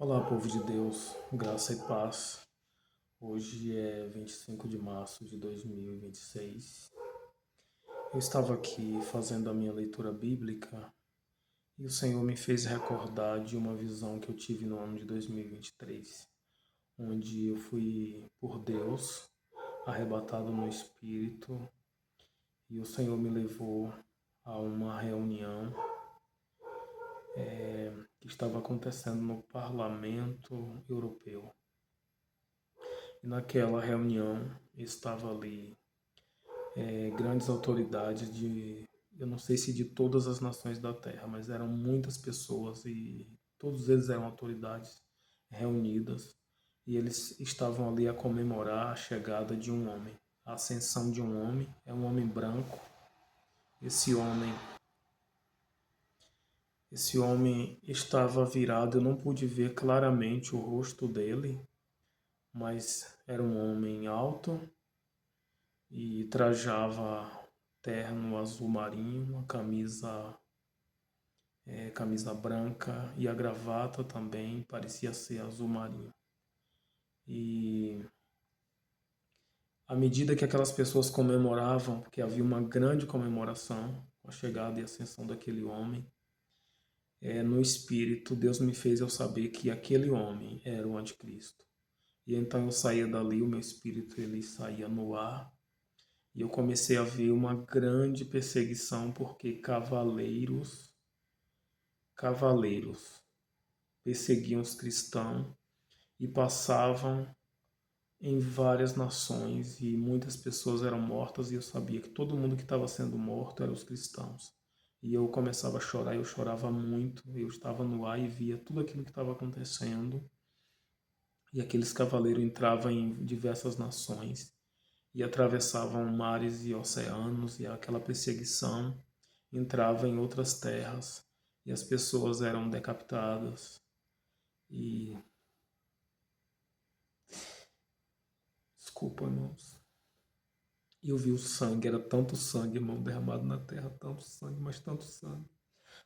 Olá, povo de Deus, graça e paz. Hoje é 25 de março de 2026. Eu estava aqui fazendo a minha leitura bíblica e o Senhor me fez recordar de uma visão que eu tive no ano de 2023, onde eu fui por Deus arrebatado no Espírito e o Senhor me levou a uma reunião que estava acontecendo no Parlamento Europeu. E naquela reunião estava ali grandes autoridades eu não sei se de todas as nações da Terra, mas eram muitas pessoas e todos eles eram autoridades reunidas e eles estavam ali a comemorar a chegada de um homem, a ascensão de um homem, é um homem branco. Esse homem, esse homem estava virado, eu não pude ver claramente o rosto dele, mas era um homem alto e trajava terno azul marinho, uma camisa branca e a gravata também parecia ser azul marinho. E à medida que aquelas pessoas comemoravam, porque havia uma grande comemoração com a chegada e ascensão daquele homem, no espírito Deus me fez eu saber que aquele homem era o anticristo. E então eu saía dali, o meu espírito ele saía no ar. E eu comecei a ver uma grande perseguição porque cavaleiros perseguiam os cristãos e passavam em várias nações e muitas pessoas eram mortas e eu sabia que todo mundo que estava sendo morto eram os cristãos. E eu começava a chorar, eu chorava muito, eu estava no ar e via tudo aquilo que estava acontecendo. E aqueles cavaleiros entravam em diversas nações e atravessavam mares e oceanos e aquela perseguição entrava em outras terras e as pessoas eram decapitadas e desculpa, irmãos. E eu vi o sangue, era tanto sangue, irmão, derramado na terra, tanto sangue, mas tanto sangue.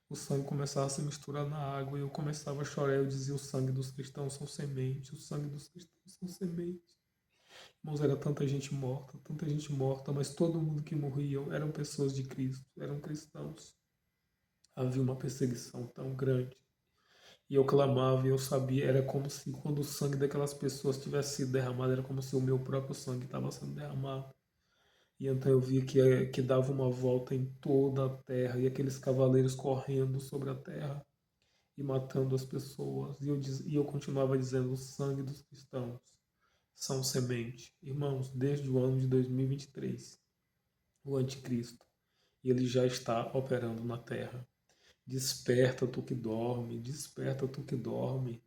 O sangue começava a se misturar na água e eu começava a chorar. Eu dizia: o sangue dos cristãos são semente, o sangue dos cristãos são semente. Irmãos, era tanta gente morta, mas todo mundo que morria eram pessoas de Cristo, eram cristãos. Havia uma perseguição tão grande. E eu clamava e eu sabia, era como se quando o sangue daquelas pessoas tivesse sido derramado, era como se o meu próprio sangue estava sendo derramado. E então eu via que dava uma volta em toda a terra e aqueles cavaleiros correndo sobre a terra e matando as pessoas. E eu continuava dizendo: o sangue dos cristãos são semente. Irmãos, desde o ano de 2023, o anticristo, ele já está operando na terra. Desperta tu que dorme, desperta tu que dorme.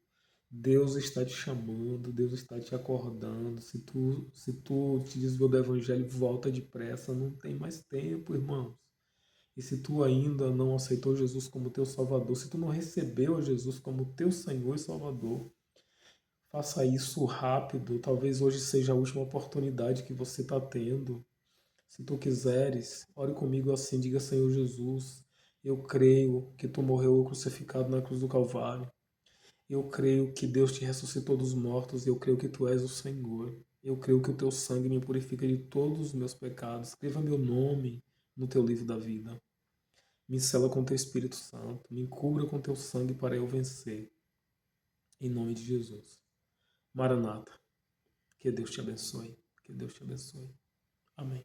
Deus está te chamando, Deus está te acordando. Se tu te desviou do evangelho, volta depressa, não tem mais tempo, irmãos. E se tu ainda não aceitou Jesus como teu Salvador, se tu não recebeu Jesus como teu Senhor e Salvador, faça isso rápido. Talvez hoje seja a última oportunidade que você está tendo. Se tu quiseres, ore comigo assim, diga: Senhor Jesus, eu creio que tu morreu crucificado na cruz do Calvário. Eu creio que Deus te ressuscitou dos mortos e eu creio que tu és o Senhor. Eu creio que o teu sangue me purifica de todos os meus pecados. Escreva meu nome no teu livro da vida. Me sela com teu Espírito Santo. Me cubra com teu sangue para eu vencer. Em nome de Jesus. Maranata. Que Deus te abençoe. Que Deus te abençoe. Amém.